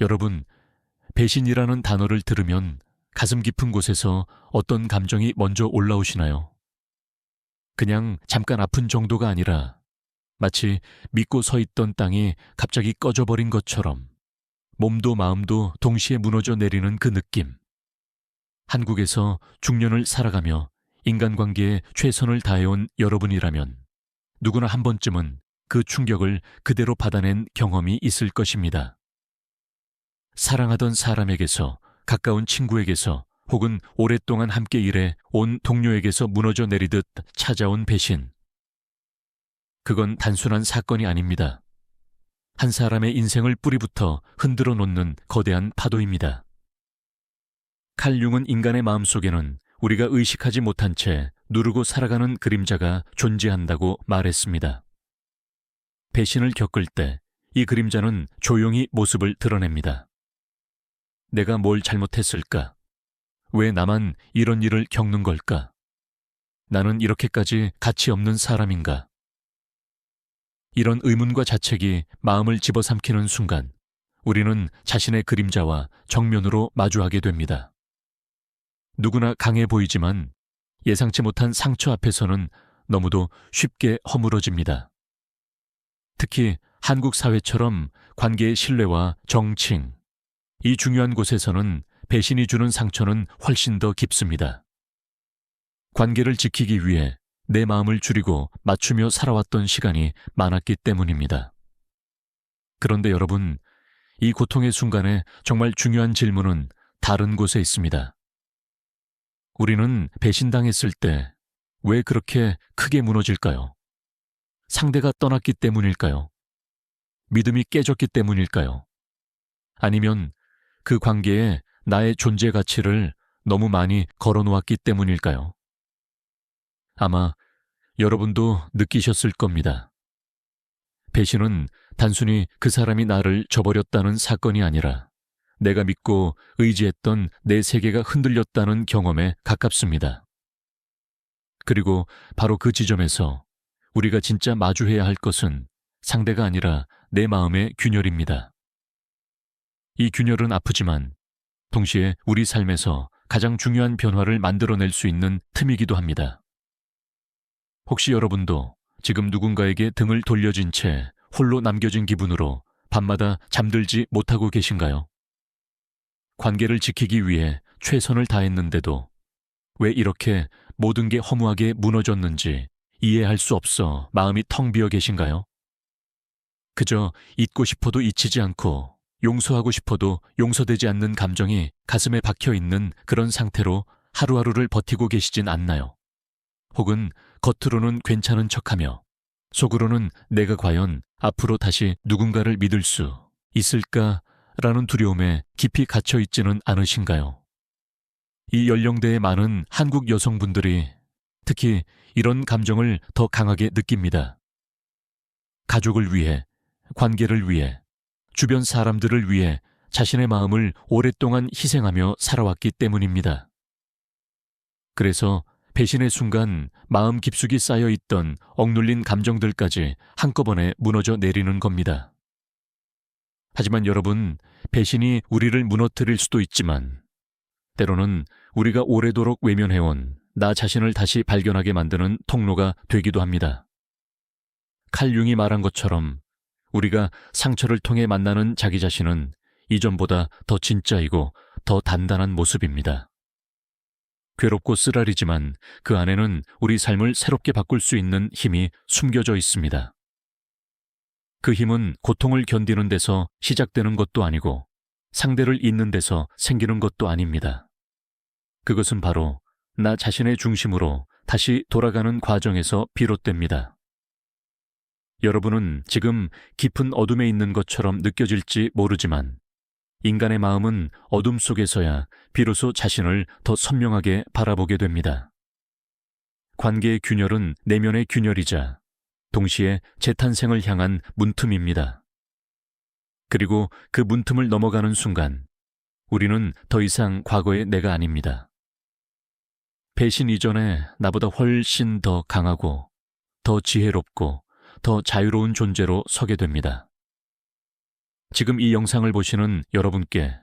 여러분, 배신이라는 단어를 들으면 가슴 깊은 곳에서 어떤 감정이 먼저 올라오시나요? 그냥 잠깐 아픈 정도가 아니라 마치 믿고 서 있던 땅이 갑자기 꺼져버린 것처럼 몸도 마음도 동시에 무너져 내리는 그 느낌. 한국에서 중년을 살아가며 인간관계에 최선을 다해온 여러분이라면 누구나 한 번쯤은 그 충격을 그대로 받아낸 경험이 있을 것입니다. 사랑하던 사람에게서, 가까운 친구에게서, 혹은 오랫동안 함께 일해 온 동료에게서 무너져 내리듯 찾아온 배신. 그건 단순한 사건이 아닙니다. 한 사람의 인생을 뿌리부터 흔들어 놓는 거대한 파도입니다. 칼 융은 인간의 마음속에는 우리가 의식하지 못한 채 누르고 살아가는 그림자가 존재한다고 말했습니다. 배신을 겪을 때 이 그림자는 조용히 모습을 드러냅니다. 내가 뭘 잘못했을까? 왜 나만 이런 일을 겪는 걸까? 나는 이렇게까지 가치 없는 사람인가? 이런 의문과 자책이 마음을 집어삼키는 순간 우리는 자신의 그림자와 정면으로 마주하게 됩니다. 누구나 강해 보이지만 예상치 못한 상처 앞에서는 너무도 쉽게 허물어집니다. 특히 한국 사회처럼 관계의 신뢰와 정칭, 이 중요한 곳에서는 배신이 주는 상처는 훨씬 더 깊습니다. 관계를 지키기 위해 내 마음을 줄이고 맞추며 살아왔던 시간이 많았기 때문입니다. 그런데 여러분, 이 고통의 순간에 정말 중요한 질문은 다른 곳에 있습니다. 우리는 배신당했을 때 왜 그렇게 크게 무너질까요? 상대가 떠났기 때문일까요? 믿음이 깨졌기 때문일까요? 아니면 그 관계에 나의 존재 가치를 너무 많이 걸어놓았기 때문일까요? 아마 여러분도 느끼셨을 겁니다. 배신은 단순히 그 사람이 나를 저버렸다는 사건이 아니라 내가 믿고 의지했던 내 세계가 흔들렸다는 경험에 가깝습니다. 그리고 바로 그 지점에서 우리가 진짜 마주해야 할 것은 상대가 아니라 내 마음의 균열입니다. 이 균열은 아프지만 동시에 우리 삶에서 가장 중요한 변화를 만들어낼 수 있는 틈이기도 합니다. 혹시 여러분도 지금 누군가에게 등을 돌려진 채 홀로 남겨진 기분으로 밤마다 잠들지 못하고 계신가요? 관계를 지키기 위해 최선을 다했는데도 왜 이렇게 모든 게 허무하게 무너졌는지 이해할 수 없어 마음이 텅 비어 계신가요? 그저 잊고 싶어도 잊히지 않고 용서하고 싶어도 용서되지 않는 감정이 가슴에 박혀 있는 그런 상태로 하루하루를 버티고 계시진 않나요? 혹은 겉으로는 괜찮은 척하며 속으로는 내가 과연 앞으로 다시 누군가를 믿을 수 있을까라는 두려움에 깊이 갇혀 있지는 않으신가요? 이 연령대의 많은 한국 여성분들이 특히 이런 감정을 더 강하게 느낍니다. 가족을 위해, 관계를 위해, 주변 사람들을 위해 자신의 마음을 오랫동안 희생하며 살아왔기 때문입니다. 그래서 배신의 순간 마음 깊숙이 쌓여있던 억눌린 감정들까지 한꺼번에 무너져 내리는 겁니다. 하지만 여러분, 배신이 우리를 무너뜨릴 수도 있지만 때로는 우리가 오래도록 외면해온 나 자신을 다시 발견하게 만드는 통로가 되기도 합니다. 칼 융이 말한 것처럼 우리가 상처를 통해 만나는 자기 자신은 이전보다 더 진짜이고 더 단단한 모습입니다. 괴롭고 쓰라리지만 그 안에는 우리 삶을 새롭게 바꿀 수 있는 힘이 숨겨져 있습니다. 그 힘은 고통을 견디는 데서 시작되는 것도 아니고 상대를 잊는 데서 생기는 것도 아닙니다. 그것은 바로 나 자신의 중심으로 다시 돌아가는 과정에서 비롯됩니다. 여러분은 지금 깊은 어둠에 있는 것처럼 느껴질지 모르지만 인간의 마음은 어둠 속에서야 비로소 자신을 더 선명하게 바라보게 됩니다. 관계의 균열은 내면의 균열이자 동시에 재탄생을 향한 문틈입니다. 그리고 그 문틈을 넘어가는 순간 우리는 더 이상 과거의 내가 아닙니다. 배신 이전에 나보다 훨씬 더 강하고 더 지혜롭고 더 자유로운 존재로 서게 됩니다. 지금 이 영상을 보시는 여러분께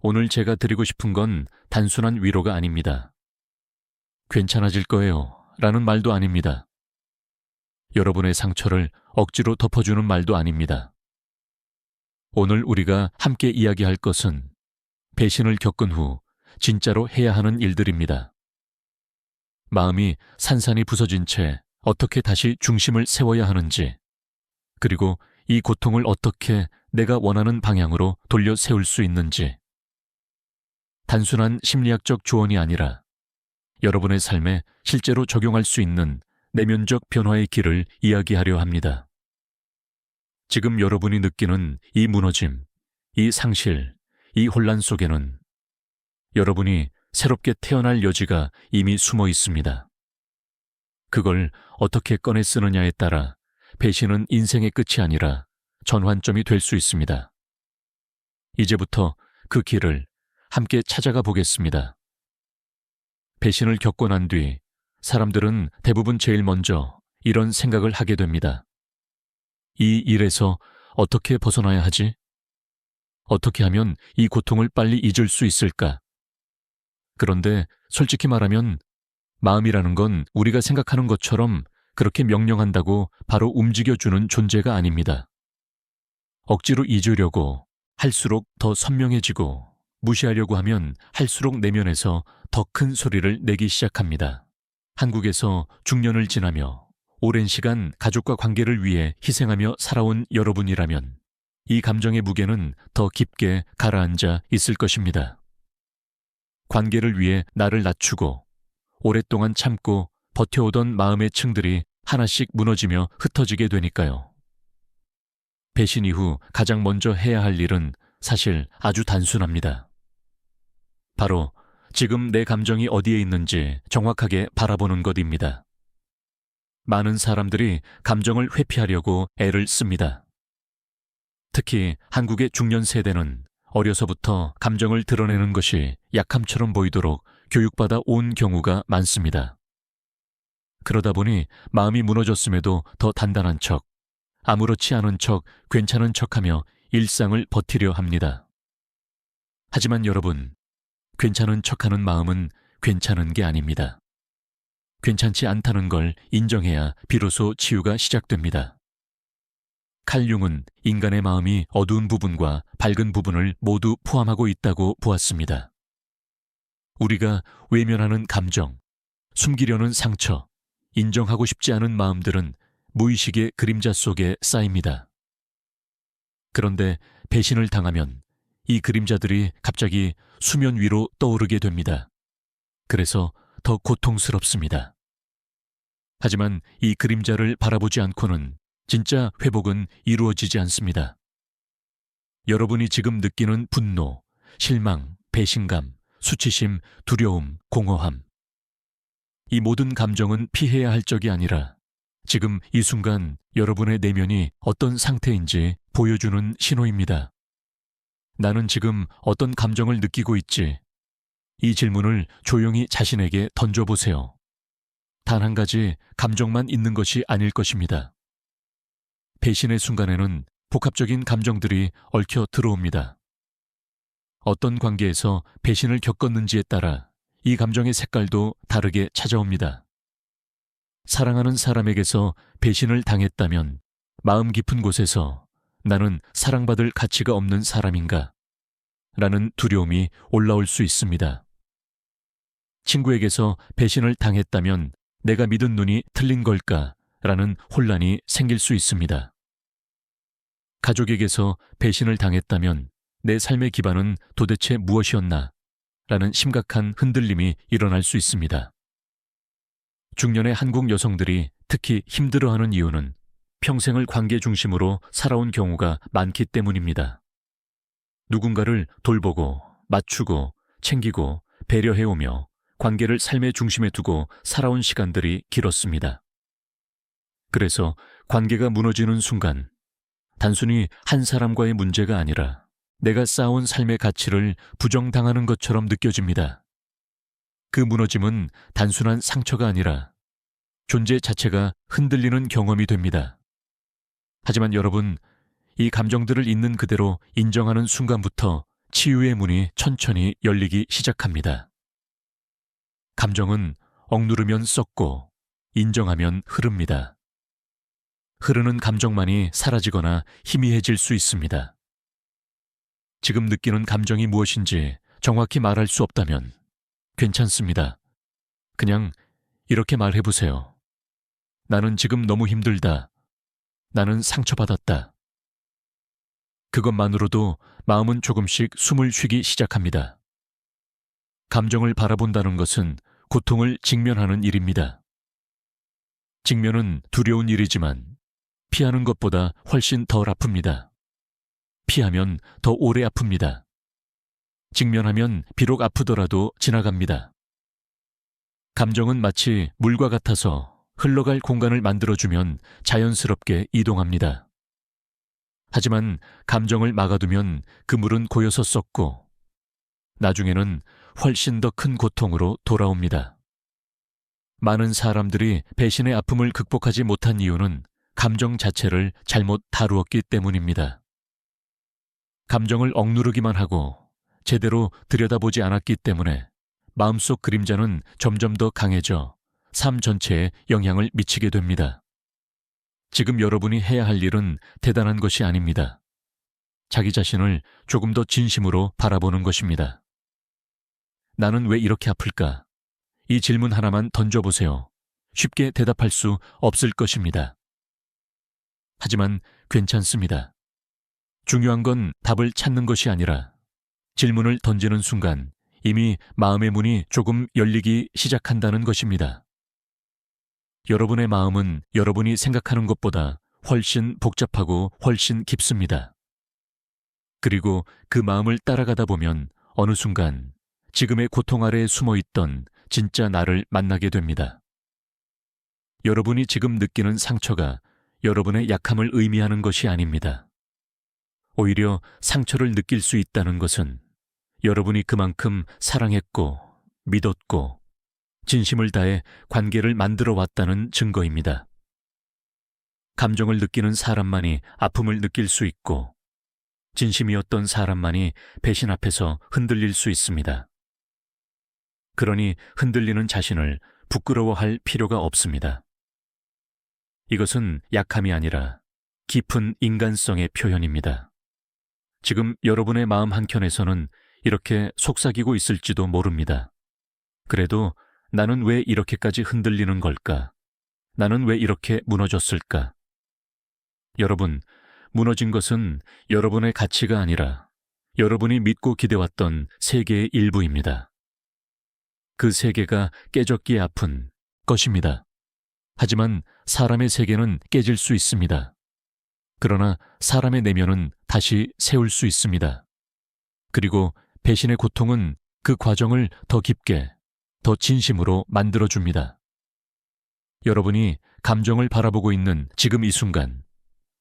오늘 제가 드리고 싶은 건 단순한 위로가 아닙니다. 괜찮아질 거예요 라는 말도 아닙니다. 여러분의 상처를 억지로 덮어주는 말도 아닙니다. 오늘 우리가 함께 이야기할 것은 배신을 겪은 후 진짜로 해야 하는 일들입니다. 마음이 산산이 부서진 채 어떻게 다시 중심을 세워야 하는지, 그리고 이 고통을 어떻게 내가 원하는 방향으로 돌려 세울 수 있는지. 단순한 심리학적 조언이 아니라 여러분의 삶에 실제로 적용할 수 있는 내면적 변화의 길을 이야기하려 합니다. 지금 여러분이 느끼는 이 무너짐, 이 상실, 이 혼란 속에는 여러분이 새롭게 태어날 여지가 이미 숨어 있습니다. 그걸 어떻게 꺼내 쓰느냐에 따라 배신은 인생의 끝이 아니라 전환점이 될 수 있습니다. 이제부터 그 길을 함께 찾아가 보겠습니다. 배신을 겪고 난 뒤 사람들은 대부분 제일 먼저 이런 생각을 하게 됩니다. 이 일에서 어떻게 벗어나야 하지? 어떻게 하면 이 고통을 빨리 잊을 수 있을까? 그런데 솔직히 말하면 마음이라는 건 우리가 생각하는 것처럼 그렇게 명령한다고 바로 움직여주는 존재가 아닙니다. 억지로 잊으려고 할수록 더 선명해지고 무시하려고 하면 할수록 내면에서 더 큰 소리를 내기 시작합니다. 한국에서 중년을 지나며 오랜 시간 가족과 관계를 위해 희생하며 살아온 여러분이라면 이 감정의 무게는 더 깊게 가라앉아 있을 것입니다. 관계를 위해 나를 낮추고 오랫동안 참고 버텨오던 마음의 층들이 하나씩 무너지며 흩어지게 되니까요. 배신 이후 가장 먼저 해야 할 일은 사실 아주 단순합니다. 바로 지금 내 감정이 어디에 있는지 정확하게 바라보는 것입니다. 많은 사람들이 감정을 회피하려고 애를 씁니다. 특히 한국의 중년 세대는 어려서부터 감정을 드러내는 것이 약함처럼 보이도록 교육받아 온 경우가 많습니다. 그러다 보니 마음이 무너졌음에도 더 단단한 척, 아무렇지 않은 척, 괜찮은 척하며 일상을 버티려 합니다. 하지만 여러분, 괜찮은 척하는 마음은 괜찮은 게 아닙니다. 괜찮지 않다는 걸 인정해야 비로소 치유가 시작됩니다. 칼 융은 인간의 마음이 어두운 부분과 밝은 부분을 모두 포함하고 있다고 보았습니다. 우리가 외면하는 감정, 숨기려는 상처, 인정하고 싶지 않은 마음들은 무의식의 그림자 속에 쌓입니다. 그런데 배신을 당하면 이 그림자들이 갑자기 수면 위로 떠오르게 됩니다. 그래서 더 고통스럽습니다. 하지만 이 그림자를 바라보지 않고는 진짜 회복은 이루어지지 않습니다. 여러분이 지금 느끼는 분노, 실망, 배신감, 수치심, 두려움, 공허함. 이 모든 감정은 피해야 할 적이 아니라 지금 이 순간 여러분의 내면이 어떤 상태인지 보여주는 신호입니다. 나는 지금 어떤 감정을 느끼고 있지? 이 질문을 조용히 자신에게 던져보세요. 단 한 가지 감정만 있는 것이 아닐 것입니다. 배신의 순간에는 복합적인 감정들이 얽혀 들어옵니다. 어떤 관계에서 배신을 겪었는지에 따라 이 감정의 색깔도 다르게 찾아옵니다. 사랑하는 사람에게서 배신을 당했다면 마음 깊은 곳에서 나는 사랑받을 가치가 없는 사람인가? 라는 두려움이 올라올 수 있습니다. 친구에게서 배신을 당했다면 내가 믿은 눈이 틀린 걸까? 라는 혼란이 생길 수 있습니다. 가족에게서 배신을 당했다면 내 삶의 기반은 도대체 무엇이었나? 라는 심각한 흔들림이 일어날 수 있습니다. 중년의 한국 여성들이 특히 힘들어하는 이유는 평생을 관계 중심으로 살아온 경우가 많기 때문입니다. 누군가를 돌보고, 맞추고, 챙기고, 배려해오며 관계를 삶의 중심에 두고 살아온 시간들이 길었습니다. 그래서 관계가 무너지는 순간 단순히 한 사람과의 문제가 아니라 내가 쌓아온 삶의 가치를 부정당하는 것처럼 느껴집니다. 그 무너짐은 단순한 상처가 아니라 존재 자체가 흔들리는 경험이 됩니다. 하지만 여러분, 이 감정들을 있는 그대로 인정하는 순간부터 치유의 문이 천천히 열리기 시작합니다. 감정은 억누르면 썩고 인정하면 흐릅니다. 흐르는 감정만이 사라지거나 희미해질 수 있습니다. 지금 느끼는 감정이 무엇인지 정확히 말할 수 없다면 괜찮습니다. 그냥 이렇게 말해보세요. 나는 지금 너무 힘들다. 나는 상처받았다. 그것만으로도 마음은 조금씩 숨을 쉬기 시작합니다. 감정을 바라본다는 것은 고통을 직면하는 일입니다. 직면은 두려운 일이지만 피하는 것보다 훨씬 덜 아픕니다. 피하면 더 오래 아픕니다. 직면하면 비록 아프더라도 지나갑니다. 감정은 마치 물과 같아서 흘러갈 공간을 만들어주면 자연스럽게 이동합니다. 하지만 감정을 막아두면 그 물은 고여서 썩고 나중에는 훨씬 더 큰 고통으로 돌아옵니다. 많은 사람들이 배신의 아픔을 극복하지 못한 이유는 감정 자체를 잘못 다루었기 때문입니다. 감정을 억누르기만 하고 제대로 들여다보지 않았기 때문에 마음속 그림자는 점점 더 강해져 삶 전체에 영향을 미치게 됩니다. 지금 여러분이 해야 할 일은 대단한 것이 아닙니다. 자기 자신을 조금 더 진심으로 바라보는 것입니다. 나는 왜 이렇게 아플까? 이 질문 하나만 던져보세요. 쉽게 대답할 수 없을 것입니다. 하지만 괜찮습니다. 중요한 건 답을 찾는 것이 아니라 질문을 던지는 순간 이미 마음의 문이 조금 열리기 시작한다는 것입니다. 여러분의 마음은 여러분이 생각하는 것보다 훨씬 복잡하고 훨씬 깊습니다. 그리고 그 마음을 따라가다 보면 어느 순간 지금의 고통 아래에 숨어있던 진짜 나를 만나게 됩니다. 여러분이 지금 느끼는 상처가 여러분의 약함을 의미하는 것이 아닙니다. 오히려 상처를 느낄 수 있다는 것은 여러분이 그만큼 사랑했고 믿었고 진심을 다해 관계를 만들어 왔다는 증거입니다. 감정을 느끼는 사람만이 아픔을 느낄 수 있고 진심이었던 사람만이 배신 앞에서 흔들릴 수 있습니다. 그러니 흔들리는 자신을 부끄러워할 필요가 없습니다. 이것은 약함이 아니라 깊은 인간성의 표현입니다. 지금 여러분의 마음 한켠에서는 이렇게 속삭이고 있을지도 모릅니다. 그래도 나는 왜 이렇게까지 흔들리는 걸까? 나는 왜 이렇게 무너졌을까? 여러분, 무너진 것은 여러분의 가치가 아니라 여러분이 믿고 기대왔던 세계의 일부입니다. 그 세계가 깨졌기에 아픈 것입니다. 하지만 사람의 세계는 깨질 수 있습니다. 그러나 사람의 내면은 다시 세울 수 있습니다. 그리고 배신의 고통은 그 과정을 더 깊게, 더 진심으로 만들어줍니다. 여러분이 감정을 바라보고 있는 지금 이 순간,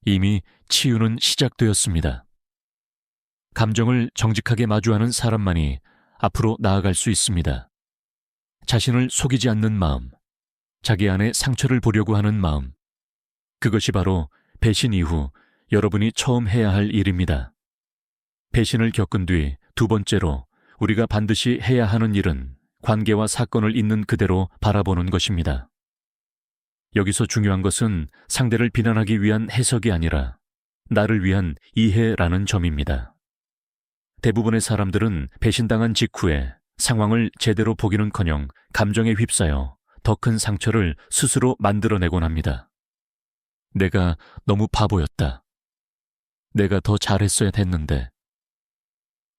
이미 치유는 시작되었습니다. 감정을 정직하게 마주하는 사람만이 앞으로 나아갈 수 있습니다. 자신을 속이지 않는 마음, 자기 안에 상처를 보려고 하는 마음, 그것이 바로 배신 이후 여러분이 처음 해야 할 일입니다. 배신을 겪은 뒤 두 번째로 우리가 반드시 해야 하는 일은 관계와 사건을 있는 그대로 바라보는 것입니다. 여기서 중요한 것은 상대를 비난하기 위한 해석이 아니라 나를 위한 이해라는 점입니다. 대부분의 사람들은 배신당한 직후에 상황을 제대로 보기는커녕 감정에 휩싸여 더 큰 상처를 스스로 만들어내곤 합니다. 내가 너무 바보였다. 내가 더 잘했어야 했는데.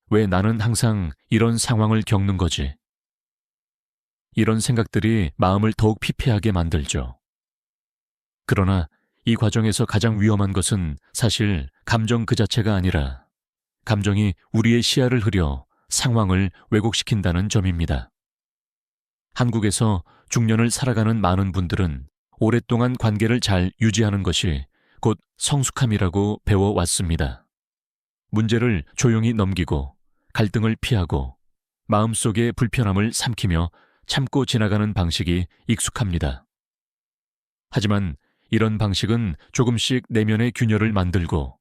왜 나는 항상 이런 상황을 겪는 거지? 이런 생각들이 마음을 더욱 피폐하게 만들죠. 그러나 이 과정에서 가장 위험한 것은 사실 감정 그 자체가 아니라 감정이 우리의 시야를 흐려 상황을 왜곡시킨다는 점입니다. 한국에서 중년을 살아가는 많은 분들은 오랫동안 관계를 잘 유지하는 것이 곧 성숙함이라고 배워왔습니다. 문제를 조용히 넘기고 갈등을 피하고 마음속의 불편함을 삼키며 참고 지나가는 방식이 익숙합니다. 하지만 이런 방식은 조금씩 내면의 균열을 만들고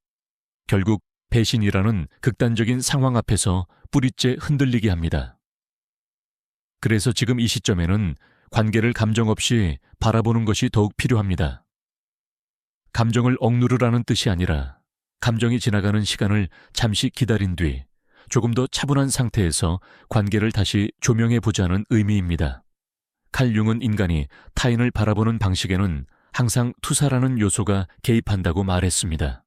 결국 배신이라는 극단적인 상황 앞에서 뿌리째 흔들리게 합니다. 그래서 지금 이 시점에는 관계를 감정 없이 바라보는 것이 더욱 필요합니다. 감정을 억누르라는 뜻이 아니라 감정이 지나가는 시간을 잠시 기다린 뒤 조금 더 차분한 상태에서 관계를 다시 조명해 보자는 의미입니다. 칼 융은 인간이 타인을 바라보는 방식에는 항상 투사라는 요소가 개입한다고 말했습니다.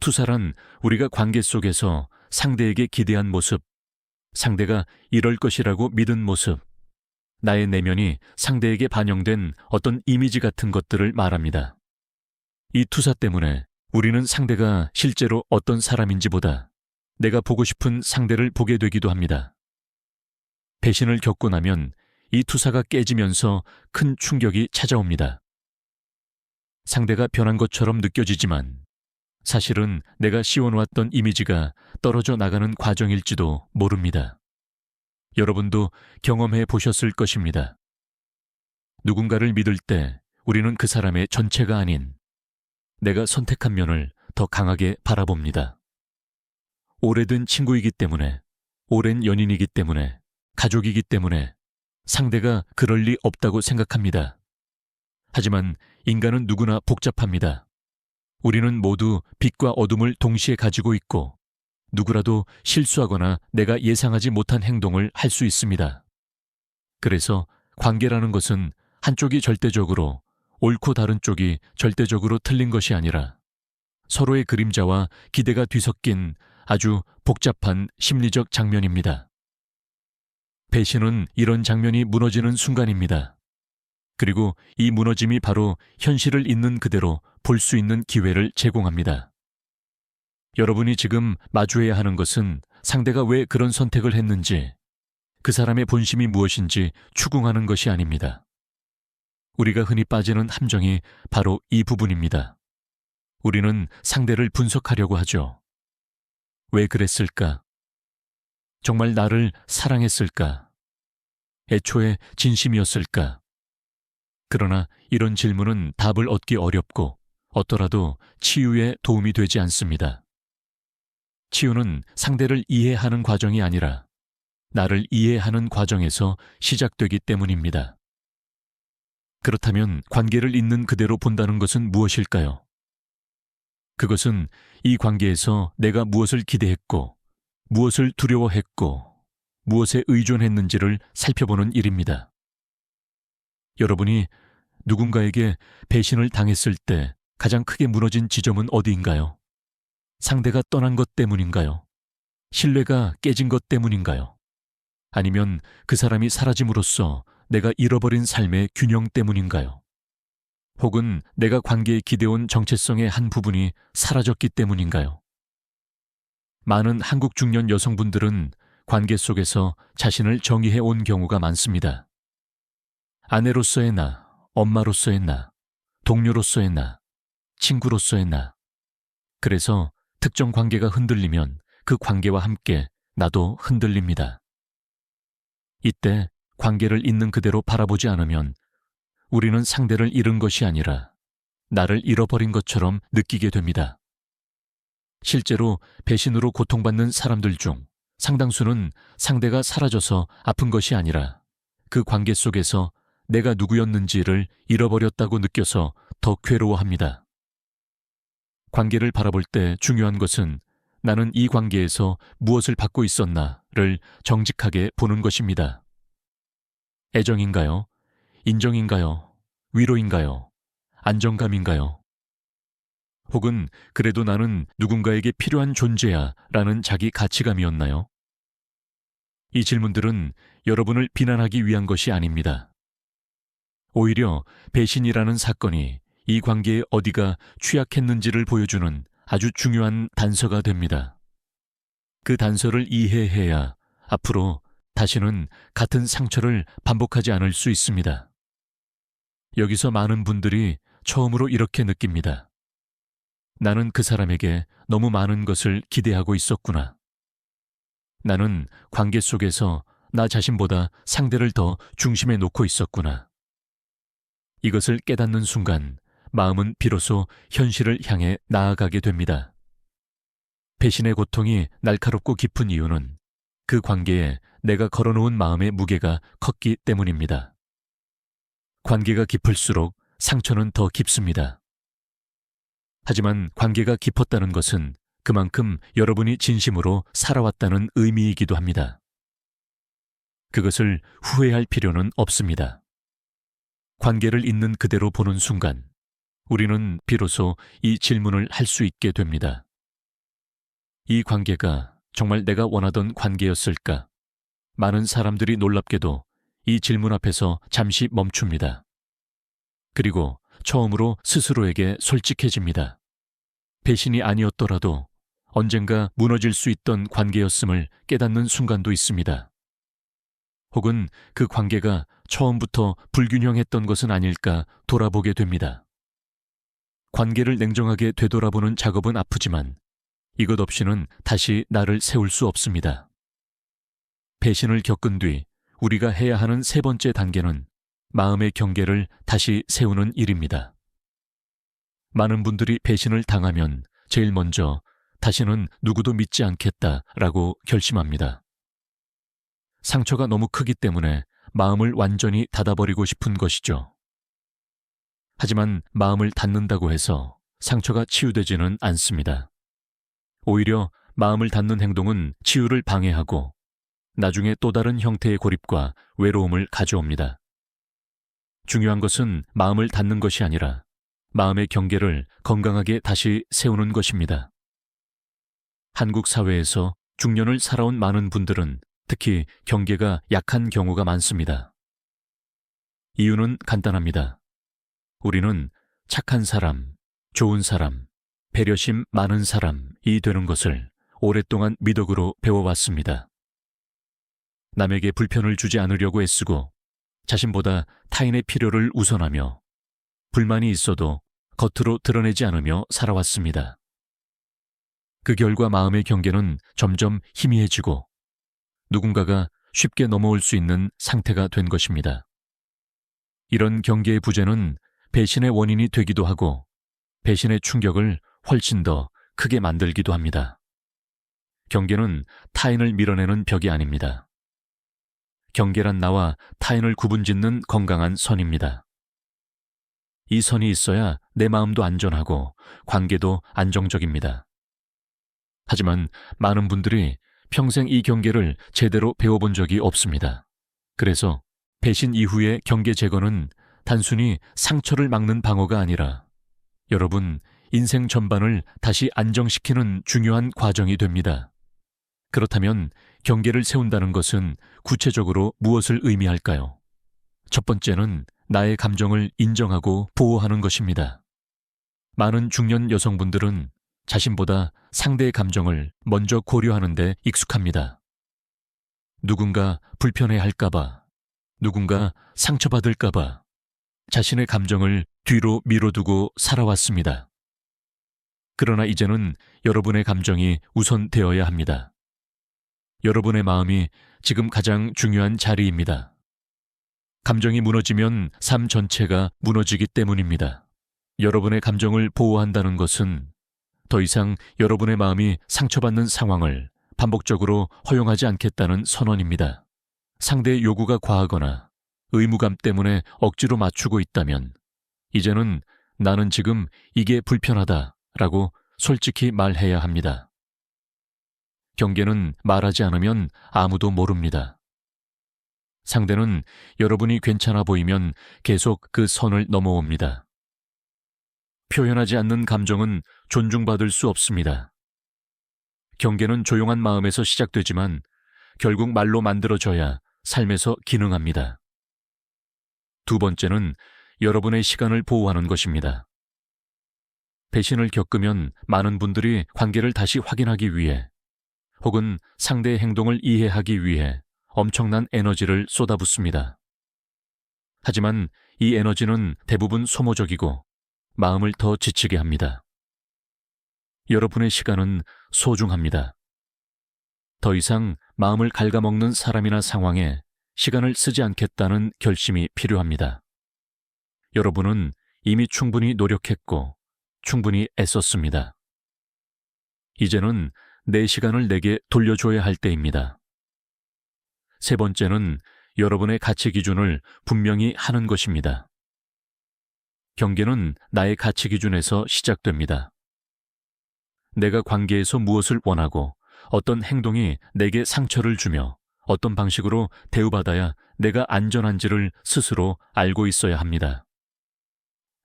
투사란 우리가 관계 속에서 상대에게 기대한 모습, 상대가 이럴 것이라고 믿은 모습, 나의 내면이 상대에게 반영된 어떤 이미지 같은 것들을 말합니다. 이 투사 때문에 우리는 상대가 실제로 어떤 사람인지보다 내가 보고 싶은 상대를 보게 되기도 합니다. 배신을 겪고 나면 이 투사가 깨지면서 큰 충격이 찾아옵니다. 상대가 변한 것처럼 느껴지지만 사실은 내가 씌워놓았던 이미지가 떨어져 나가는 과정일지도 모릅니다. 여러분도 경험해 보셨을 것입니다. 누군가를 믿을 때 우리는 그 사람의 전체가 아닌 내가 선택한 면을 더 강하게 바라봅니다. 오래된 친구이기 때문에, 오랜 연인이기 때문에, 가족이기 때문에 상대가 그럴 리 없다고 생각합니다. 하지만 인간은 누구나 복잡합니다. 우리는 모두 빛과 어둠을 동시에 가지고 있고 누구라도 실수하거나 내가 예상하지 못한 행동을 할 수 있습니다. 그래서 관계라는 것은 한쪽이 절대적으로 옳고 다른 쪽이 절대적으로 틀린 것이 아니라 서로의 그림자와 기대가 뒤섞인 아주 복잡한 심리적 장면입니다. 배신은 이런 장면이 무너지는 순간입니다. 그리고 이 무너짐이 바로 현실을 있는 그대로 볼 수 있는 기회를 제공합니다. 여러분이 지금 마주해야 하는 것은 상대가 왜 그런 선택을 했는지, 그 사람의 본심이 무엇인지 추궁하는 것이 아닙니다. 우리가 흔히 빠지는 함정이 바로 이 부분입니다. 우리는 상대를 분석하려고 하죠. 왜 그랬을까? 정말 나를 사랑했을까? 애초에 진심이었을까? 그러나 이런 질문은 답을 얻기 어렵고 얻더라도 치유에 도움이 되지 않습니다. 치유는 상대를 이해하는 과정이 아니라 나를 이해하는 과정에서 시작되기 때문입니다. 그렇다면 관계를 있는 그대로 본다는 것은 무엇일까요? 그것은 이 관계에서 내가 무엇을 기대했고, 무엇을 두려워했고, 무엇에 의존했는지를 살펴보는 일입니다. 여러분이 누군가에게 배신을 당했을 때 가장 크게 무너진 지점은 어디인가요? 상대가 떠난 것 때문인가요? 신뢰가 깨진 것 때문인가요? 아니면 그 사람이 사라짐으로써 내가 잃어버린 삶의 균형 때문인가요? 혹은 내가 관계에 기대온 정체성의 한 부분이 사라졌기 때문인가요? 많은 한국 중년 여성분들은 관계 속에서 자신을 정의해 온 경우가 많습니다. 아내로서의 나, 엄마로서의 나, 동료로서의 나, 친구로서의 나. 그래서 특정 관계가 흔들리면 그 관계와 함께 나도 흔들립니다. 이때 관계를 있는 그대로 바라보지 않으면 우리는 상대를 잃은 것이 아니라 나를 잃어버린 것처럼 느끼게 됩니다. 실제로 배신으로 고통받는 사람들 중 상당수는 상대가 사라져서 아픈 것이 아니라 그 관계 속에서 내가 누구였는지를 잃어버렸다고 느껴서 더 괴로워합니다. 관계를 바라볼 때 중요한 것은 나는 이 관계에서 무엇을 받고 있었나를 정직하게 보는 것입니다. 애정인가요? 인정인가요? 위로인가요? 안정감인가요? 혹은 그래도 나는 누군가에게 필요한 존재야 라는 자기 가치감이었나요? 이 질문들은 여러분을 비난하기 위한 것이 아닙니다. 오히려 배신이라는 사건이 이 관계의 어디가 취약했는지를 보여주는 아주 중요한 단서가 됩니다. 그 단서를 이해해야 앞으로 다시는 같은 상처를 반복하지 않을 수 있습니다. 여기서 많은 분들이 처음으로 이렇게 느낍니다. 나는 그 사람에게 너무 많은 것을 기대하고 있었구나. 나는 관계 속에서 나 자신보다 상대를 더 중심에 놓고 있었구나. 이것을 깨닫는 순간 마음은 비로소 현실을 향해 나아가게 됩니다. 배신의 고통이 날카롭고 깊은 이유는 그 관계에 내가 걸어놓은 마음의 무게가 컸기 때문입니다. 관계가 깊을수록 상처는 더 깊습니다. 하지만 관계가 깊었다는 것은 그만큼 여러분이 진심으로 살아왔다는 의미이기도 합니다. 그것을 후회할 필요는 없습니다. 관계를 있는 그대로 보는 순간 우리는 비로소 이 질문을 할 수 있게 됩니다. 이 관계가 정말 내가 원하던 관계였을까? 많은 사람들이 놀랍게도 이 질문 앞에서 잠시 멈춥니다. 그리고 처음으로 스스로에게 솔직해집니다. 배신이 아니었더라도 언젠가 무너질 수 있던 관계였음을 깨닫는 순간도 있습니다. 혹은 그 관계가 처음부터 불균형했던 것은 아닐까 돌아보게 됩니다. 관계를 냉정하게 되돌아보는 작업은 아프지만 이것 없이는 다시 나를 세울 수 없습니다. 배신을 겪은 뒤 우리가 해야 하는 세 번째 단계는 마음의 경계를 다시 세우는 일입니다. 많은 분들이 배신을 당하면 제일 먼저 다시는 누구도 믿지 않겠다라고 결심합니다. 상처가 너무 크기 때문에 마음을 완전히 닫아버리고 싶은 것이죠. 하지만 마음을 닫는다고 해서 상처가 치유되지는 않습니다. 오히려 마음을 닫는 행동은 치유를 방해하고 나중에 또 다른 형태의 고립과 외로움을 가져옵니다. 중요한 것은 마음을 닫는 것이 아니라 마음의 경계를 건강하게 다시 세우는 것입니다. 한국 사회에서 중년을 살아온 많은 분들은 특히 경계가 약한 경우가 많습니다. 이유는 간단합니다. 우리는 착한 사람, 좋은 사람, 배려심 많은 사람이 되는 것을 오랫동안 미덕으로 배워왔습니다. 남에게 불편을 주지 않으려고 애쓰고 자신보다 타인의 필요를 우선하며 불만이 있어도 겉으로 드러내지 않으며 살아왔습니다. 그 결과 마음의 경계는 점점 희미해지고 누군가가 쉽게 넘어올 수 있는 상태가 된 것입니다. 이런 경계의 부재는 배신의 원인이 되기도 하고 배신의 충격을 훨씬 더 크게 만들기도 합니다. 경계는 타인을 밀어내는 벽이 아닙니다. 경계란 나와 타인을 구분짓는 건강한 선입니다. 이 선이 있어야 내 마음도 안전하고 관계도 안정적입니다. 하지만 많은 분들이 평생 이 경계를 제대로 배워본 적이 없습니다. 그래서 배신 이후의 경계 제거는 단순히 상처를 막는 방어가 아니라 여러분 인생 전반을 다시 안정시키는 중요한 과정이 됩니다. 그렇다면 경계를 세운다는 것은 구체적으로 무엇을 의미할까요? 첫 번째는 나의 감정을 인정하고 보호하는 것입니다. 많은 중년 여성분들은 자신보다 상대의 감정을 먼저 고려하는 데 익숙합니다. 누군가 불편해할까봐, 누군가 상처받을까봐 자신의 감정을 뒤로 미뤄두고 살아왔습니다. 그러나 이제는 여러분의 감정이 우선되어야 합니다. 여러분의 마음이 지금 가장 중요한 자리입니다. 감정이 무너지면 삶 전체가 무너지기 때문입니다. 여러분의 감정을 보호한다는 것은 더 이상 여러분의 마음이 상처받는 상황을 반복적으로 허용하지 않겠다는 선언입니다. 상대의 요구가 과하거나 의무감 때문에 억지로 맞추고 있다면 이제는 나는 지금 이게 불편하다라고 솔직히 말해야 합니다. 경계는 말하지 않으면 아무도 모릅니다. 상대는 여러분이 괜찮아 보이면 계속 그 선을 넘어옵니다. 표현하지 않는 감정은 존중받을 수 없습니다. 경계는 조용한 마음에서 시작되지만 결국 말로 만들어져야 삶에서 기능합니다. 두 번째는 여러분의 시간을 보호하는 것입니다. 배신을 겪으면 많은 분들이 관계를 다시 확인하기 위해 혹은 상대의 행동을 이해하기 위해 엄청난 에너지를 쏟아붓습니다. 하지만 이 에너지는 대부분 소모적이고 마음을 더 지치게 합니다. 여러분의 시간은 소중합니다. 더 이상 마음을 갉아먹는 사람이나 상황에 시간을 쓰지 않겠다는 결심이 필요합니다. 여러분은 이미 충분히 노력했고 충분히 애썼습니다. 이제는 내 시간을 내게 돌려줘야 할 때입니다. 세 번째는 여러분의 가치 기준을 분명히 하는 것입니다. 경계는 나의 가치 기준에서 시작됩니다. 내가 관계에서 무엇을 원하고 어떤 행동이 내게 상처를 주며 어떤 방식으로 대우받아야 내가 안전한지를 스스로 알고 있어야 합니다.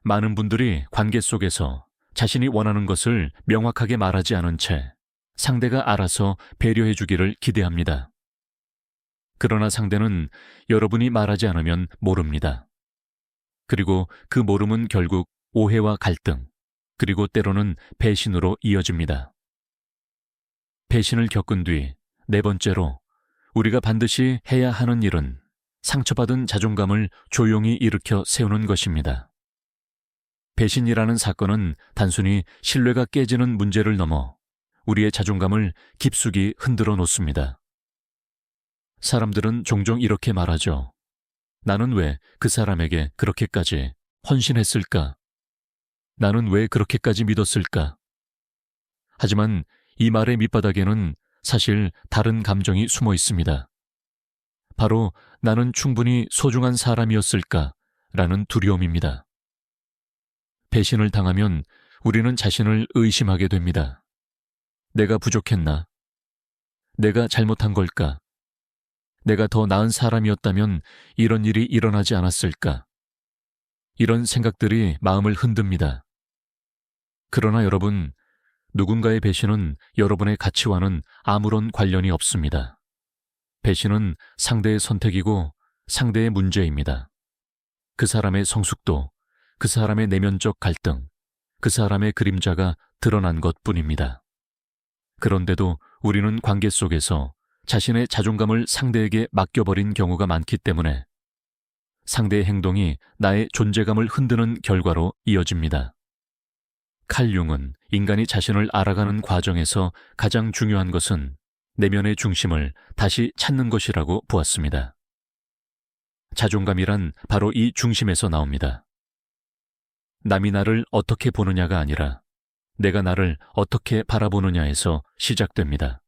많은 분들이 관계 속에서 자신이 원하는 것을 명확하게 말하지 않은 채 상대가 알아서 배려해 주기를 기대합니다. 그러나 상대는 여러분이 말하지 않으면 모릅니다. 그리고 그 모름은 결국 오해와 갈등, 그리고 때로는 배신으로 이어집니다. 배신을 겪은 뒤 네 번째로 우리가 반드시 해야 하는 일은 상처받은 자존감을 조용히 일으켜 세우는 것입니다. 배신이라는 사건은 단순히 신뢰가 깨지는 문제를 넘어 우리의 자존감을 깊숙이 흔들어 놓습니다. 사람들은 종종 이렇게 말하죠. 나는 왜 그 사람에게 그렇게까지 헌신했을까? 나는 왜 그렇게까지 믿었을까? 하지만 이 말의 밑바닥에는 사실 다른 감정이 숨어 있습니다. 바로 나는 충분히 소중한 사람이었을까? 라는 두려움입니다. 배신을 당하면 우리는 자신을 의심하게 됩니다. 내가 부족했나? 내가 잘못한 걸까? 내가 더 나은 사람이었다면 이런 일이 일어나지 않았을까? 이런 생각들이 마음을 흔듭니다. 그러나 여러분, 누군가의 배신은 여러분의 가치와는 아무런 관련이 없습니다. 배신은 상대의 선택이고 상대의 문제입니다. 그 사람의 성숙도, 그 사람의 내면적 갈등, 그 사람의 그림자가 드러난 것뿐입니다. 그런데도 우리는 관계 속에서 자신의 자존감을 상대에게 맡겨버린 경우가 많기 때문에 상대의 행동이 나의 존재감을 흔드는 결과로 이어집니다. 칼 융은 인간이 자신을 알아가는 과정에서 가장 중요한 것은 내면의 중심을 다시 찾는 것이라고 보았습니다. 자존감이란 바로 이 중심에서 나옵니다. 남이 나를 어떻게 보느냐가 아니라 내가 나를 어떻게 바라보느냐에서 시작됩니다.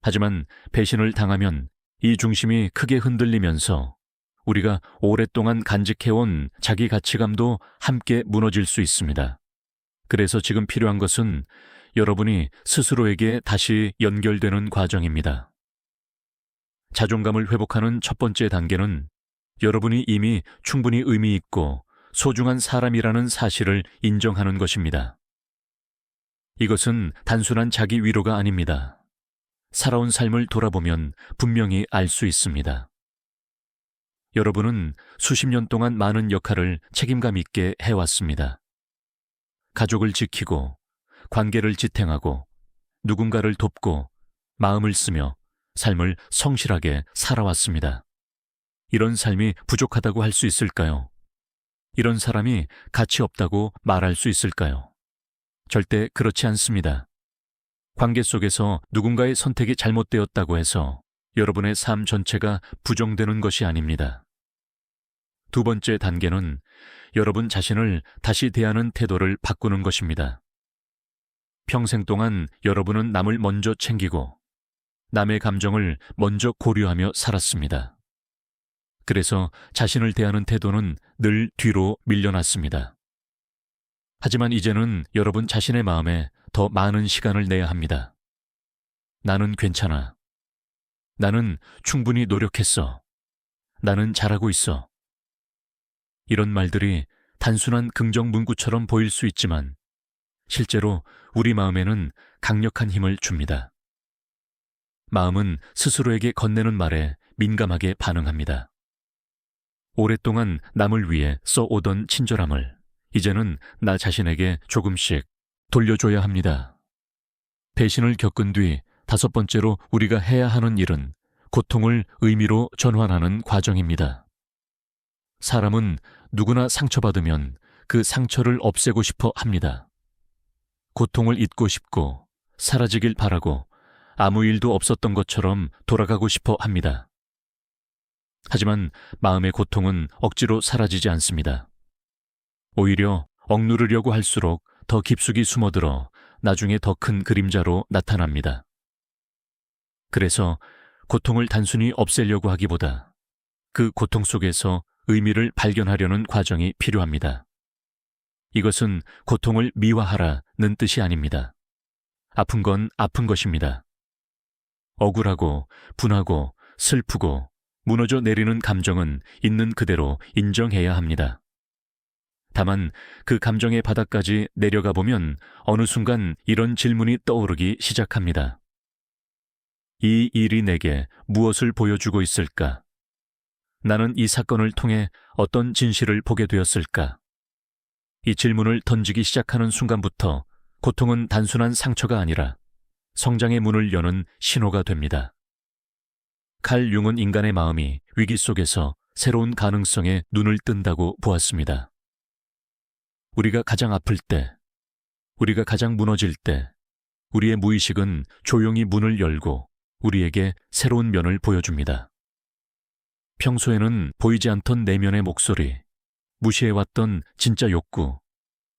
하지만 배신을 당하면 이 중심이 크게 흔들리면서 우리가 오랫동안 간직해온 자기 가치감도 함께 무너질 수 있습니다. 그래서 지금 필요한 것은 여러분이 스스로에게 다시 연결되는 과정입니다. 자존감을 회복하는 첫 번째 단계는 여러분이 이미 충분히 의미 있고 소중한 사람이라는 사실을 인정하는 것입니다. 이것은 단순한 자기 위로가 아닙니다. 살아온 삶을 돌아보면 분명히 알 수 있습니다. 여러분은 수십 년 동안 많은 역할을 책임감 있게 해왔습니다. 가족을 지키고, 관계를 지탱하고, 누군가를 돕고, 마음을 쓰며 삶을 성실하게 살아왔습니다. 이런 삶이 부족하다고 할 수 있을까요? 이런 사람이 가치 없다고 말할 수 있을까요? 절대 그렇지 않습니다. 관계 속에서 누군가의 선택이 잘못되었다고 해서 여러분의 삶 전체가 부정되는 것이 아닙니다. 두 번째 단계는 여러분 자신을 다시 대하는 태도를 바꾸는 것입니다. 평생 동안 여러분은 남을 먼저 챙기고 남의 감정을 먼저 고려하며 살았습니다. 그래서 자신을 대하는 태도는 늘 뒤로 밀려났습니다. 하지만 이제는 여러분 자신의 마음에 더 많은 시간을 내야 합니다. 나는 괜찮아. 나는 충분히 노력했어. 나는 잘하고 있어. 이런 말들이 단순한 긍정 문구처럼 보일 수 있지만 실제로 우리 마음에는 강력한 힘을 줍니다. 마음은 스스로에게 건네는 말에 민감하게 반응합니다. 오랫동안 남을 위해 써오던 친절함을 이제는 나 자신에게 조금씩 돌려줘야 합니다. 배신을 겪은 뒤 다섯 번째로 우리가 해야 하는 일은 고통을 의미로 전환하는 과정입니다. 사람은 누구나 상처받으면 그 상처를 없애고 싶어 합니다. 고통을 잊고 싶고 사라지길 바라고 아무 일도 없었던 것처럼 돌아가고 싶어 합니다. 하지만 마음의 고통은 억지로 사라지지 않습니다. 오히려 억누르려고 할수록 더 깊숙이 숨어들어 나중에 더 큰 그림자로 나타납니다. 그래서 고통을 단순히 없애려고 하기보다 그 고통 속에서 의미를 발견하려는 과정이 필요합니다. 이것은 고통을 미화하라는 뜻이 아닙니다. 아픈 건 아픈 것입니다. 억울하고 분하고 슬프고 무너져 내리는 감정은 있는 그대로 인정해야 합니다. 다만 그 감정의 바닥까지 내려가 보면 어느 순간 이런 질문이 떠오르기 시작합니다. 이 일이 내게 무엇을 보여주고 있을까? 나는 이 사건을 통해 어떤 진실을 보게 되었을까? 이 질문을 던지기 시작하는 순간부터 고통은 단순한 상처가 아니라 성장의 문을 여는 신호가 됩니다. 칼 융은 인간의 마음이 위기 속에서 새로운 가능성에 눈을 뜬다고 보았습니다. 우리가 가장 아플 때, 우리가 가장 무너질 때, 우리의 무의식은 조용히 문을 열고 우리에게 새로운 면을 보여줍니다. 평소에는 보이지 않던 내면의 목소리, 무시해왔던 진짜 욕구,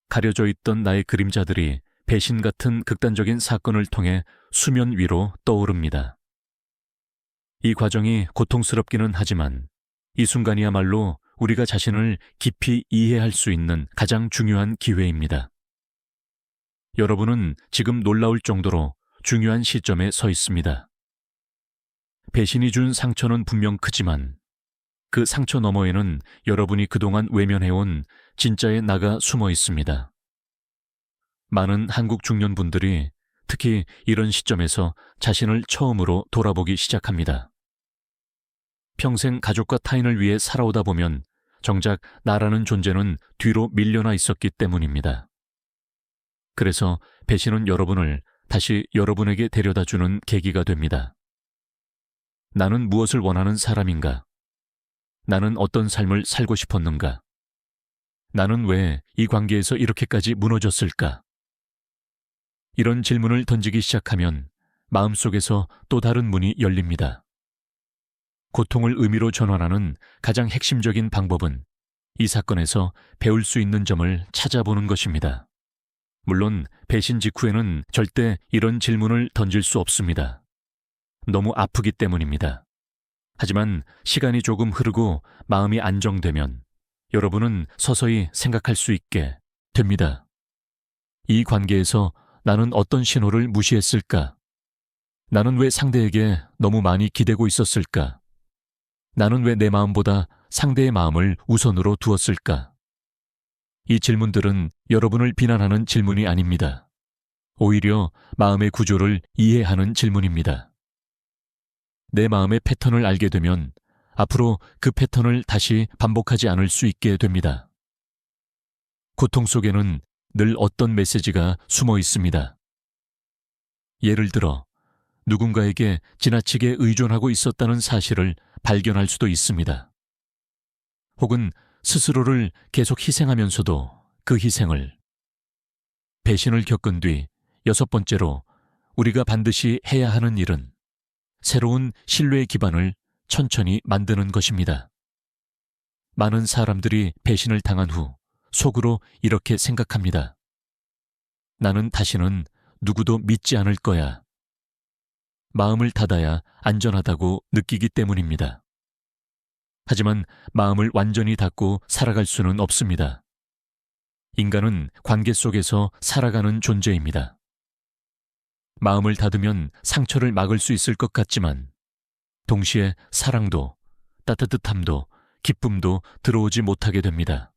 가려져 있던 나의 그림자들이 배신 같은 극단적인 사건을 통해 수면 위로 떠오릅니다. 이 과정이 고통스럽기는 하지만 이 순간이야말로 우리가 자신을 깊이 이해할 수 있는 가장 중요한 기회입니다. 여러분은 지금 놀라울 정도로 중요한 시점에 서 있습니다. 배신이 준 상처는 분명 크지만 그 상처 너머에는 여러분이 그동안 외면해온 진짜의 나가 숨어 있습니다. 많은 한국 중년분들이 특히 이런 시점에서 자신을 처음으로 돌아보기 시작합니다. 평생 가족과 타인을 위해 살아오다 보면 정작 나라는 존재는 뒤로 밀려나 있었기 때문입니다. 그래서 배신은 여러분을 다시 여러분에게 데려다주는 계기가 됩니다. 나는 무엇을 원하는 사람인가? 나는 어떤 삶을 살고 싶었는가? 나는 왜 이 관계에서 이렇게까지 무너졌을까? 이런 질문을 던지기 시작하면 마음속에서 또 다른 문이 열립니다. 고통을 의미로 전환하는 가장 핵심적인 방법은 이 사건에서 배울 수 있는 점을 찾아보는 것입니다. 물론 배신 직후에는 절대 이런 질문을 던질 수 없습니다. 너무 아프기 때문입니다. 하지만 시간이 조금 흐르고 마음이 안정되면 여러분은 서서히 생각할 수 있게 됩니다. 이 관계에서 나는 어떤 신호를 무시했을까? 나는 왜 상대에게 너무 많이 기대고 있었을까? 나는 왜 내 마음보다 상대의 마음을 우선으로 두었을까? 이 질문들은 여러분을 비난하는 질문이 아닙니다. 오히려 마음의 구조를 이해하는 질문입니다. 내 마음의 패턴을 알게 되면 앞으로 그 패턴을 다시 반복하지 않을 수 있게 됩니다. 고통 속에는 늘 어떤 메시지가 숨어 있습니다. 예를 들어 누군가에게 지나치게 의존하고 있었다는 사실을 발견할 수도 있습니다. 혹은 스스로를 계속 희생하면서도 그 희생을 배신을 겪은 뒤 6번째로 우리가 반드시 해야 하는 일은 새로운 신뢰의 기반을 천천히 만드는 것입니다. 많은 사람들이 배신을 당한 후 속으로 이렇게 생각합니다. 나는 다시는 누구도 믿지 않을 거야. 마음을 닫아야 안전하다고 느끼기 때문입니다. 하지만 마음을 완전히 닫고 살아갈 수는 없습니다. 인간은 관계 속에서 살아가는 존재입니다. 마음을 닫으면 상처를 막을 수 있을 것 같지만 동시에 사랑도, 따뜻함도, 기쁨도 들어오지 못하게 됩니다.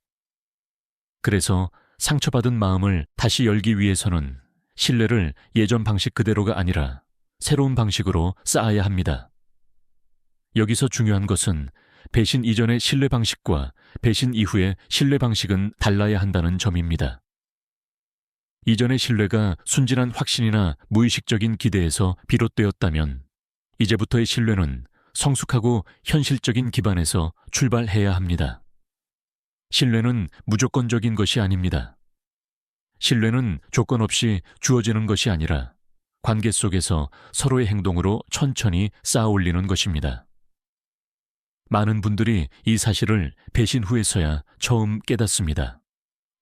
그래서 상처받은 마음을 다시 열기 위해서는 신뢰를 예전 방식 그대로가 아니라 새로운 방식으로 쌓아야 합니다. 여기서 중요한 것은 배신 이전의 신뢰 방식과 배신 이후의 신뢰 방식은 달라야 한다는 점입니다. 이전의 신뢰가 순진한 확신이나 무의식적인 기대에서 비롯되었다면 이제부터의 신뢰는 성숙하고 현실적인 기반에서 출발해야 합니다. 신뢰는 무조건적인 것이 아닙니다. 신뢰는 조건 없이 주어지는 것이 아니라 관계 속에서 서로의 행동으로 천천히 쌓아 올리는 것입니다. 많은 분들이 이 사실을 배신 후에서야 처음 깨닫습니다.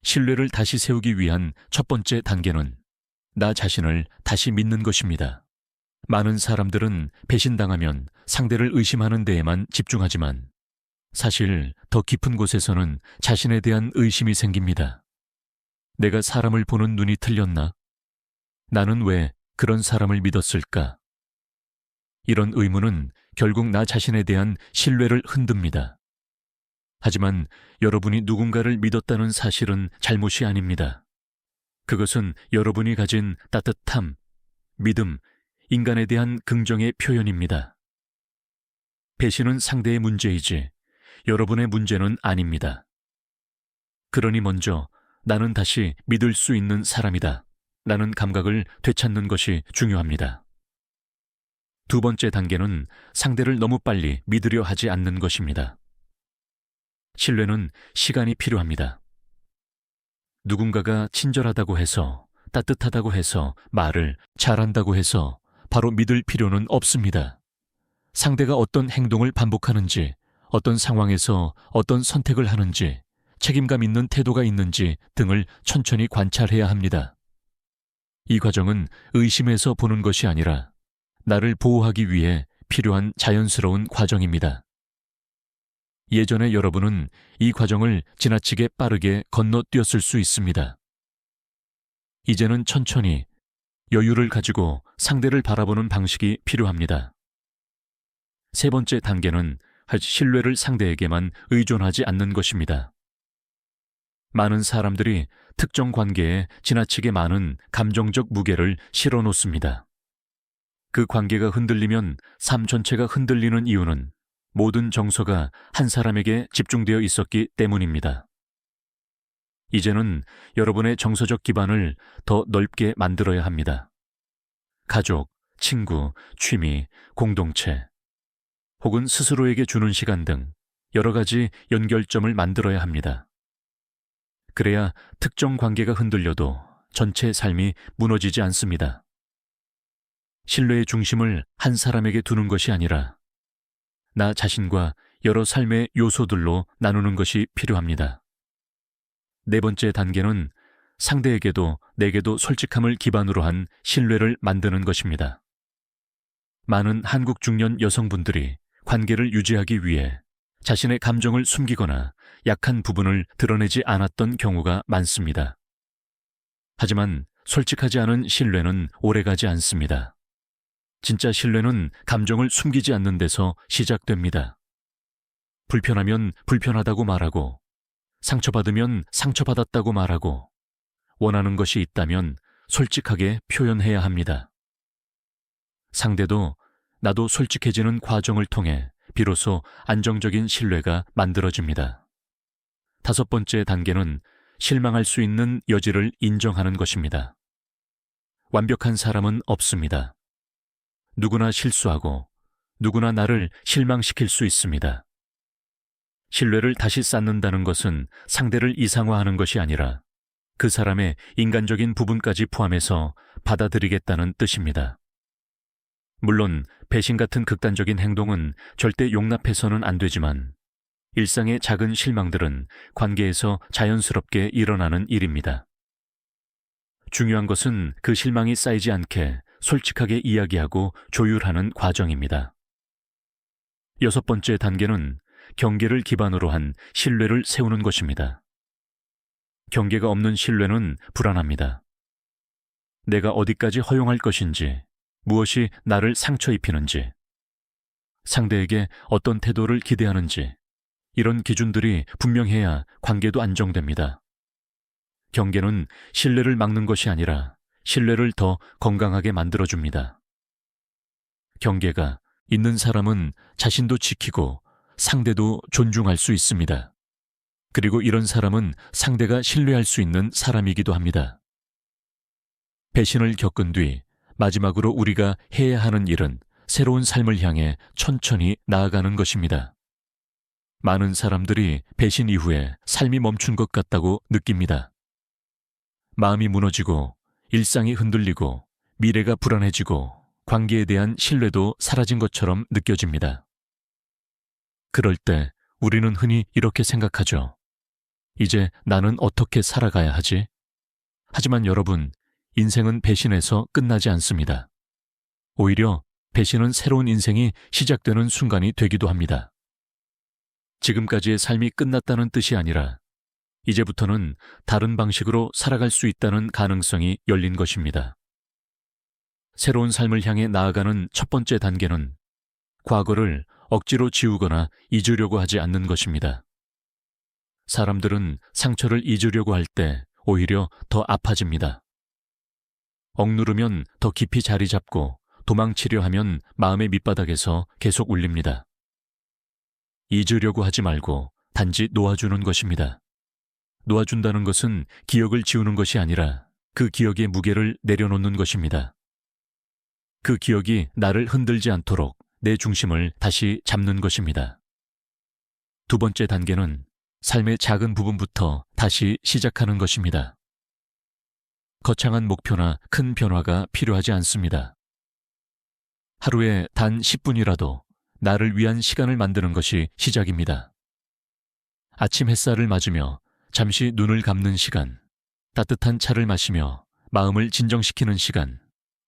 신뢰를 다시 세우기 위한 첫 번째 단계는 나 자신을 다시 믿는 것입니다. 많은 사람들은 배신당하면 상대를 의심하는 데에만 집중하지만 사실 더 깊은 곳에서는 자신에 대한 의심이 생깁니다. 내가 사람을 보는 눈이 틀렸나? 나는 왜 그런 사람을 믿었을까? 이런 의문은 결국 나 자신에 대한 신뢰를 흔듭니다. 하지만 여러분이 누군가를 믿었다는 사실은 잘못이 아닙니다. 그것은 여러분이 가진 따뜻함, 믿음, 인간에 대한 긍정의 표현입니다. 배신은 상대의 문제이지 여러분의 문제는 아닙니다. 그러니 먼저 나는 다시 믿을 수 있는 사람이다 라는 감각을 되찾는 것이 중요합니다. 두 번째 단계는 상대를 너무 빨리 믿으려 하지 않는 것입니다. 신뢰는 시간이 필요합니다. 누군가가 친절하다고 해서, 따뜻하다고 해서, 말을 잘한다고 해서 바로 믿을 필요는 없습니다. 상대가 어떤 행동을 반복하는지, 어떤 상황에서 어떤 선택을 하는지, 책임감 있는 태도가 있는지 등을 천천히 관찰해야 합니다. 이 과정은 의심에서 보는 것이 아니라 나를 보호하기 위해 필요한 자연스러운 과정입니다. 예전에 여러분은 이 과정을 지나치게 빠르게 건너뛰었을 수 있습니다. 이제는 천천히 여유를 가지고 상대를 바라보는 방식이 필요합니다. 세 번째 단계는 신뢰를 상대에게만 의존하지 않는 것입니다. 많은 사람들이 특정 관계에 지나치게 많은 감정적 무게를 실어 놓습니다. 그 관계가 흔들리면 삶 전체가 흔들리는 이유는 모든 정서가 한 사람에게 집중되어 있었기 때문입니다. 이제는 여러분의 정서적 기반을 더 넓게 만들어야 합니다. 가족, 친구, 취미, 공동체, 혹은 스스로에게 주는 시간 등 여러 가지 연결점을 만들어야 합니다. 그래야 특정 관계가 흔들려도 전체 삶이 무너지지 않습니다. 신뢰의 중심을 한 사람에게 두는 것이 아니라 나 자신과 여러 삶의 요소들로 나누는 것이 필요합니다. 네 번째 단계는 상대에게도 내게도 솔직함을 기반으로 한 신뢰를 만드는 것입니다. 많은 한국 중년 여성분들이 관계를 유지하기 위해 자신의 감정을 숨기거나 약한 부분을 드러내지 않았던 경우가 많습니다. 하지만 솔직하지 않은 신뢰는 오래가지 않습니다. 진짜 신뢰는 감정을 숨기지 않는 데서 시작됩니다. 불편하면 불편하다고 말하고, 상처받으면 상처받았다고 말하고, 원하는 것이 있다면 솔직하게 표현해야 합니다. 상대도 나도 솔직해지는 과정을 통해 비로소 안정적인 신뢰가 만들어집니다. 다섯 번째 단계는 실망할 수 있는 여지를 인정하는 것입니다. 완벽한 사람은 없습니다. 누구나 실수하고 누구나 나를 실망시킬 수 있습니다. 신뢰를 다시 쌓는다는 것은 상대를 이상화하는 것이 아니라 그 사람의 인간적인 부분까지 포함해서 받아들이겠다는 뜻입니다. 물론 배신 같은 극단적인 행동은 절대 용납해서는 안 되지만 일상의 작은 실망들은 관계에서 자연스럽게 일어나는 일입니다. 중요한 것은 그 실망이 쌓이지 않게 솔직하게 이야기하고 조율하는 과정입니다. 여섯 번째 단계는 경계를 기반으로 한 신뢰를 세우는 것입니다. 경계가 없는 신뢰는 불안합니다. 내가 어디까지 허용할 것인지, 무엇이 나를 상처 입히는지, 상대에게 어떤 태도를 기대하는지, 이런 기준들이 분명해야 관계도 안정됩니다. 경계는 신뢰를 막는 것이 아니라 신뢰를 더 건강하게 만들어줍니다. 경계가 있는 사람은 자신도 지키고 상대도 존중할 수 있습니다. 그리고 이런 사람은 상대가 신뢰할 수 있는 사람이기도 합니다. 배신을 겪은 뒤 마지막으로 우리가 해야 하는 일은 새로운 삶을 향해 천천히 나아가는 것입니다. 많은 사람들이 배신 이후에 삶이 멈춘 것 같다고 느낍니다. 마음이 무너지고 일상이 흔들리고 미래가 불안해지고 관계에 대한 신뢰도 사라진 것처럼 느껴집니다. 그럴 때 우리는 흔히 이렇게 생각하죠. 이제 나는 어떻게 살아가야 하지? 하지만 여러분, 인생은 배신에서 끝나지 않습니다. 오히려 배신은 새로운 인생이 시작되는 순간이 되기도 합니다. 지금까지의 삶이 끝났다는 뜻이 아니라 이제부터는 다른 방식으로 살아갈 수 있다는 가능성이 열린 것입니다. 새로운 삶을 향해 나아가는 첫 번째 단계는 과거를 억지로 지우거나 잊으려고 하지 않는 것입니다. 사람들은 상처를 잊으려고 할 때 오히려 더 아파집니다. 억누르면 더 깊이 자리 잡고 도망치려 하면 마음의 밑바닥에서 계속 울립니다. 잊으려고 하지 말고 단지 놓아주는 것입니다. 놓아준다는 것은 기억을 지우는 것이 아니라 그 기억의 무게를 내려놓는 것입니다. 그 기억이 나를 흔들지 않도록 내 중심을 다시 잡는 것입니다. 두 번째 단계는 삶의 작은 부분부터 다시 시작하는 것입니다. 거창한 목표나 큰 변화가 필요하지 않습니다. 하루에 단 10분이라도 나를 위한 시간을 만드는 것이 시작입니다. 아침 햇살을 맞으며 잠시 눈을 감는 시간, 따뜻한 차를 마시며 마음을 진정시키는 시간,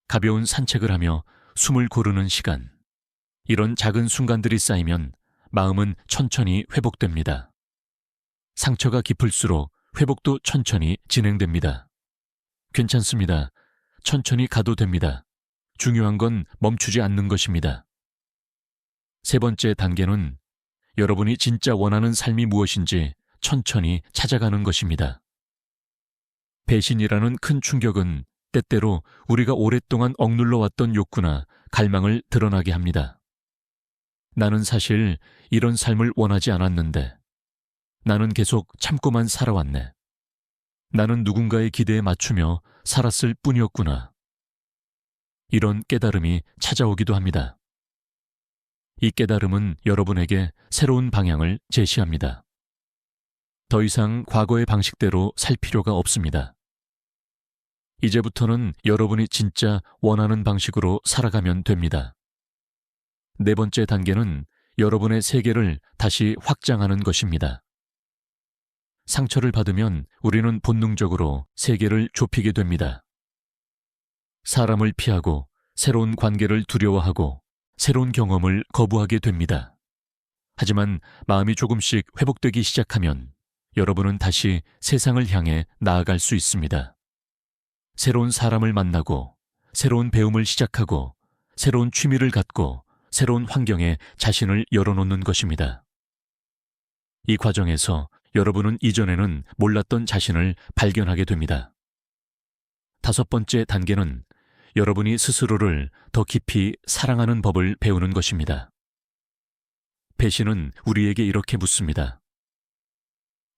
가벼운 산책을 하며 숨을 고르는 시간, 이런 작은 순간들이 쌓이면 마음은 천천히 회복됩니다. 상처가 깊을수록 회복도 천천히 진행됩니다. 괜찮습니다. 천천히 가도 됩니다. 중요한 건 멈추지 않는 것입니다. 세 번째 단계는 여러분이 진짜 원하는 삶이 무엇인지 천천히 찾아가는 것입니다. 배신이라는 큰 충격은 때때로 우리가 오랫동안 억눌러 왔던 욕구나 갈망을 드러나게 합니다. 나는 사실 이런 삶을 원하지 않았는데, 나는 계속 참고만 살아왔네. 나는 누군가의 기대에 맞추며 살았을 뿐이었구나. 이런 깨달음이 찾아오기도 합니다. 이 깨달음은 여러분에게 새로운 방향을 제시합니다. 더 이상 과거의 방식대로 살 필요가 없습니다. 이제부터는 여러분이 진짜 원하는 방식으로 살아가면 됩니다. 네 번째 단계는 여러분의 세계를 다시 확장하는 것입니다. 상처를 받으면 우리는 본능적으로 세계를 좁히게 됩니다. 사람을 피하고 새로운 관계를 두려워하고 새로운 경험을 거부하게 됩니다. 하지만 마음이 조금씩 회복되기 시작하면 여러분은 다시 세상을 향해 나아갈 수 있습니다. 새로운 사람을 만나고 새로운 배움을 시작하고 새로운 취미를 갖고 새로운 환경에 자신을 열어놓는 것입니다. 이 과정에서 여러분은 이전에는 몰랐던 자신을 발견하게 됩니다. 다섯 번째 단계는 여러분이 스스로를 더 깊이 사랑하는 법을 배우는 것입니다. 배신은 우리에게 이렇게 묻습니다.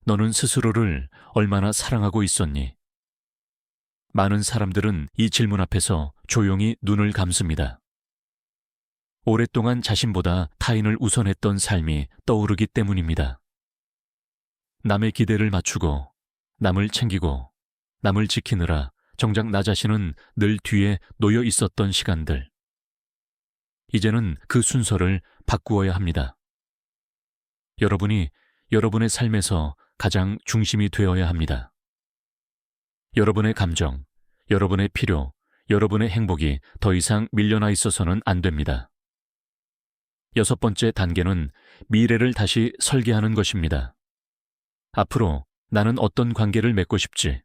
너는 스스로를 얼마나 사랑하고 있었니? 많은 사람들은 이 질문 앞에서 조용히 눈을 감습니다. 오랫동안 자신보다 타인을 우선했던 삶이 떠오르기 때문입니다. 남의 기대를 맞추고, 남을 챙기고, 남을 지키느라 정작 나 자신은 늘 뒤에 놓여 있었던 시간들. 이제는 그 순서를 바꾸어야 합니다. 여러분이 여러분의 삶에서 가장 중심이 되어야 합니다. 여러분의 감정, 여러분의 필요, 여러분의 행복이 더 이상 밀려나 있어서는 안 됩니다. 여섯 번째 단계는 미래를 다시 설계하는 것입니다. 앞으로 나는 어떤 관계를 맺고 싶지?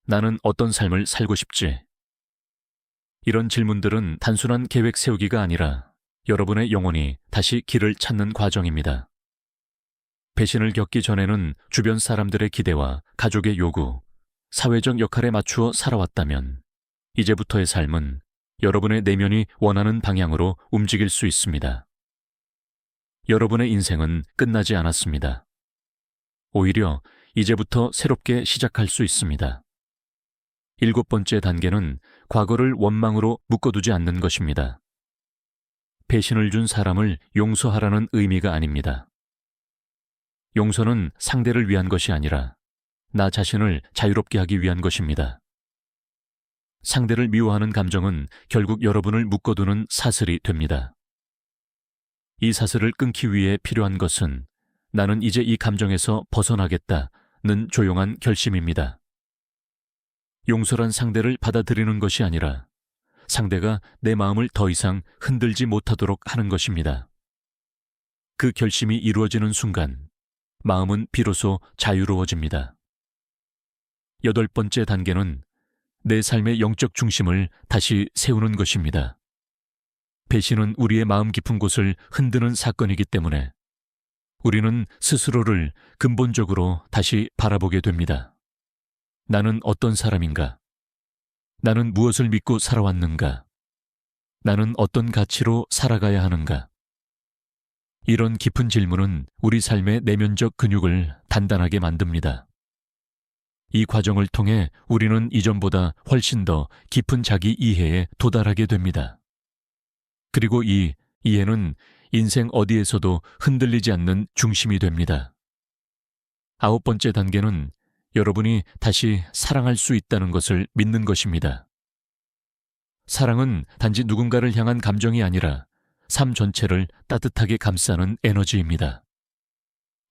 나는 어떤 삶을 살고 싶지? 이런 질문들은 단순한 계획 세우기가 아니라 여러분의 영혼이 다시 길을 찾는 과정입니다. 배신을 겪기 전에는 주변 사람들의 기대와 가족의 요구, 사회적 역할에 맞추어 살아왔다면 이제부터의 삶은 여러분의 내면이 원하는 방향으로 움직일 수 있습니다. 여러분의 인생은 끝나지 않았습니다. 오히려 이제부터 새롭게 시작할 수 있습니다. 일곱 번째 단계는 과거를 원망으로 묶어두지 않는 것입니다. 배신을 준 사람을 용서하라는 의미가 아닙니다. 용서는 상대를 위한 것이 아니라 나 자신을 자유롭게 하기 위한 것입니다. 상대를 미워하는 감정은 결국 여러분을 묶어두는 사슬이 됩니다. 이 사슬을 끊기 위해 필요한 것은 나는 이제 이 감정에서 벗어나겠다는 조용한 결심입니다. 용서란 상대를 받아들이는 것이 아니라 상대가 내 마음을 더 이상 흔들지 못하도록 하는 것입니다. 그 결심이 이루어지는 순간 마음은 비로소 자유로워집니다. 8번째 단계는 내 삶의 영적 중심을 다시 세우는 것입니다. 배신은 우리의 마음 깊은 곳을 흔드는 사건이기 때문에 우리는 스스로를 근본적으로 다시 바라보게 됩니다. 나는 어떤 사람인가? 나는 무엇을 믿고 살아왔는가? 나는 어떤 가치로 살아가야 하는가? 이런 깊은 질문은 우리 삶의 내면적 근육을 단단하게 만듭니다. 이 과정을 통해 우리는 이전보다 훨씬 더 깊은 자기 이해에 도달하게 됩니다. 그리고 이 이해는 인생 어디에서도 흔들리지 않는 중심이 됩니다. 9번째 단계는 여러분이 다시 사랑할 수 있다는 것을 믿는 것입니다. 사랑은 단지 누군가를 향한 감정이 아니라 삶 전체를 따뜻하게 감싸는 에너지입니다.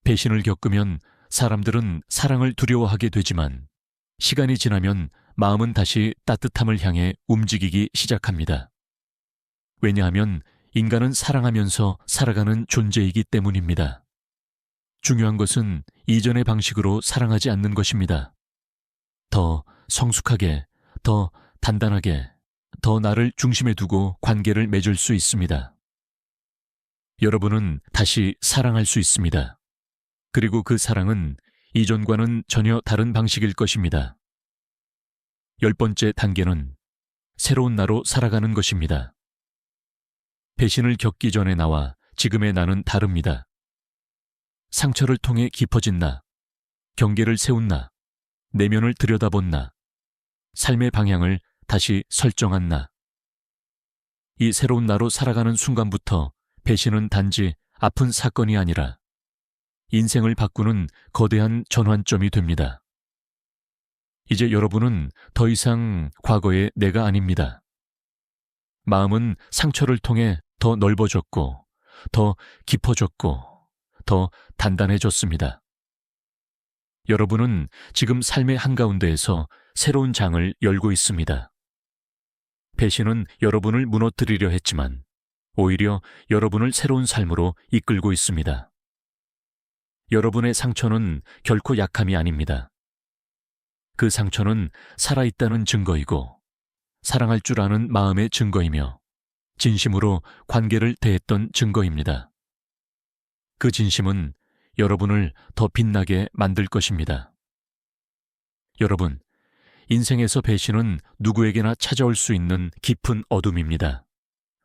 배신을 겪으면 사람들은 사랑을 두려워하게 되지만 시간이 지나면 마음은 다시 따뜻함을 향해 움직이기 시작합니다. 왜냐하면 인간은 사랑하면서 살아가는 존재이기 때문입니다. 중요한 것은 이전의 방식으로 사랑하지 않는 것입니다. 더 성숙하게, 더 단단하게, 더 나를 중심에 두고 관계를 맺을 수 있습니다. 여러분은 다시 사랑할 수 있습니다. 그리고 그 사랑은 이전과는 전혀 다른 방식일 것입니다. 10번째 단계는 새로운 나로 살아가는 것입니다. 배신을 겪기 전의 나와 지금의 나는 다릅니다. 상처를 통해 깊어진 나, 경계를 세운 나, 내면을 들여다본 나, 삶의 방향을 다시 설정한 나. 이 새로운 나로 살아가는 순간부터 배신은 단지 아픈 사건이 아니라 인생을 바꾸는 거대한 전환점이 됩니다. 이제 여러분은 더 이상 과거의 내가 아닙니다. 마음은 상처를 통해 더 넓어졌고, 더 깊어졌고, 더 단단해졌습니다. 여러분은 지금 삶의 한가운데에서 새로운 장을 열고 있습니다. 배신은 여러분을 무너뜨리려 했지만 오히려 여러분을 새로운 삶으로 이끌고 있습니다. 여러분의 상처는 결코 약함이 아닙니다. 그 상처는 살아있다는 증거이고 사랑할 줄 아는 마음의 증거이며 진심으로 관계를 대했던 증거입니다. 그 진심은 여러분을 더 빛나게 만들 것입니다. 여러분, 인생에서 배신은 누구에게나 찾아올 수 있는 깊은 어둠입니다.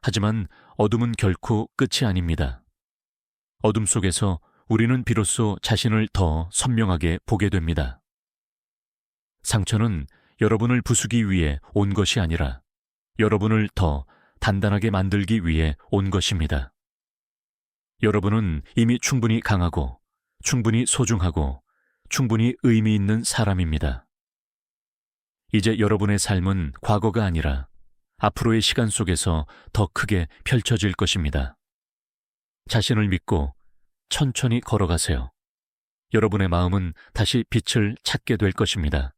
하지만 어둠은 결코 끝이 아닙니다. 어둠 속에서 우리는 비로소 자신을 더 선명하게 보게 됩니다. 상처는 여러분을 부수기 위해 온 것이 아니라 여러분을 더 단단하게 만들기 위해 온 것입니다. 여러분은 이미 충분히 강하고, 충분히 소중하고, 충분히 의미 있는 사람입니다. 이제 여러분의 삶은 과거가 아니라 앞으로의 시간 속에서 더 크게 펼쳐질 것입니다. 자신을 믿고 천천히 걸어가세요. 여러분의 마음은 다시 빛을 찾게 될 것입니다.